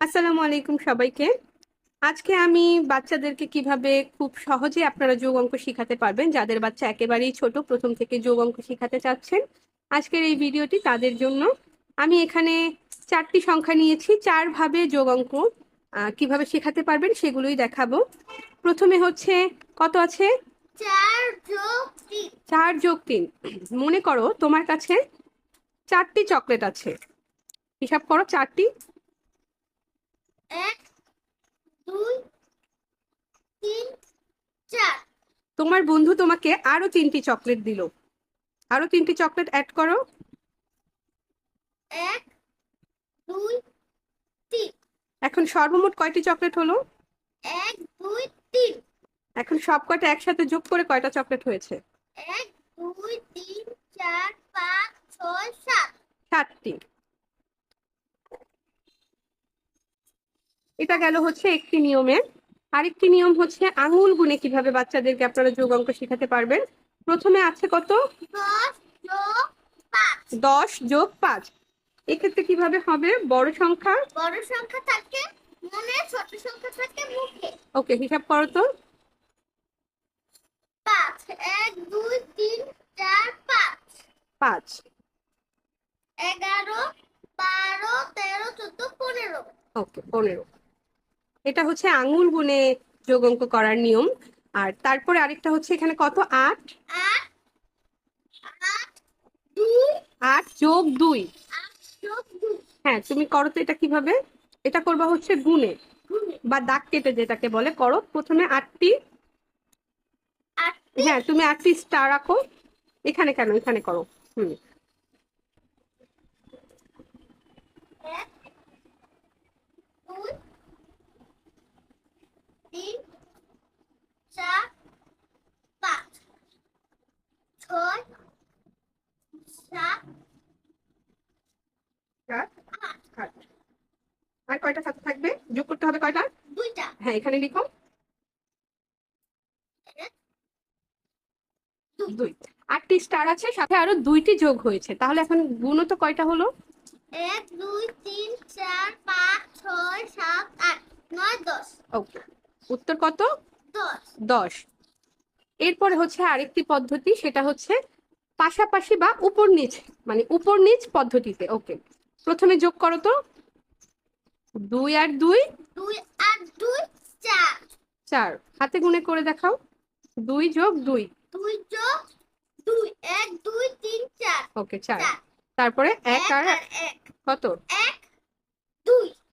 আসসালামু আলাইকুম সবাইকে। আজকে আমি বাচ্চাদেরকে কিভাবে খুব সহজে আপনারা যোগ অঙ্ক শিখাতে পারবেন, যাদের বাচ্চা একেবারেই ছোট, প্রথম থেকে যোগ অঙ্ক শিখাতে চাচ্ছেন, আজকের এই ভিডিওটি তাদের জন্য। আমি এখানে 4টি সংখ্যা নিয়েছি, 4 ভাবে যোগ অঙ্ক কিভাবে শেখাতে পারবেন সেগুলোই দেখাবো। প্রথমে হচ্ছে কত আছে? 4 + 3। 4 + 3। মনে করো তোমার কাছে 4টি চকলেট আছে, হিসাব করো 4টি। 1 2 3 4। তোমার বন্ধু তোমাকে আরো 3টি চকলেট দিল, আরো 3টি চকলেট অ্যাড করো। 1 2 3। এখন সর্বমোট কয়টি চকলেট হলো? 1 2 3। এখন সব কয়টা একসাথে যোগ করে কয়টা চকলেট হয়েছে? 1 2 3 4 5 6 7। 7টি। এটা গেল হচ্ছে একটি নিয়মে। আরেকটি নিয়ম হচ্ছে আঙুল গুণে কিভাবে বাচ্চাদেরকে আপনারা যোগ অঙ্ক শেখাতে পারবেন। প্রথমে আছে কত? 10 + 5। 10 + 5। এক্ষেত্রে কিভাবে হবে? বড় সংখ্যা বড় সংখ্যা থাকে মনে, ছোট সংখ্যা থাকে মুখে। ওকে, হিসাব করো তো। 5 1 2 3 4 5। 5। 11 12 13 14 15। ওকে, 15। এটা হচ্ছে আঙুল গুণে যোগ অঙ্ক করার নিয়ম। আর তারপরে আরেকটা হচ্ছে এখানে কত? 8। 8 8 2। 8 + 2। 8 + 2। হ্যাঁ, তুমি করো তো। এটা কিভাবে? এটা করবা হচ্ছে গুণে গুণে। বা দাগ কেটে, যেটাকে বলে। করো প্রথমে 8টি। 8টি। হ্যাঁ, তুমি 8টি স্টার রাখো। এখানে কেন? এখানে করো। হুম। 1 2 3 4 5 6 7 আর 8। আর কয়টা সাথে থাকবে? যোগ করতে হবে কয়টা? 2টা। হ্যাঁ, এখানে লিখো 2। 8টি স্টার আছে, সাথে আরো 2টি যোগ হয়েছে, তাহলে এখন গুণও তো কয়টা হলো? 1 2 3 4 5 6 7 8 9 10। ওকে, উত্তর কত? 10। 10। এরপরে হচ্ছে আরেকটি পদ্ধতি, সেটা হচ্ছে পাশাপাশি বা উপর নিচ, মানে উপর নিচ পদ্ধতিতে। ওকে, প্রথমে যোগ করো তো। 2 আর 2। 2 আর 2 4। 4। হাতে গুণে করে দেখাও। 2 + 2। 2 + 2 1 2 3 4। ওকে, 4। তারপরে 1 1 আর আর 1। কত?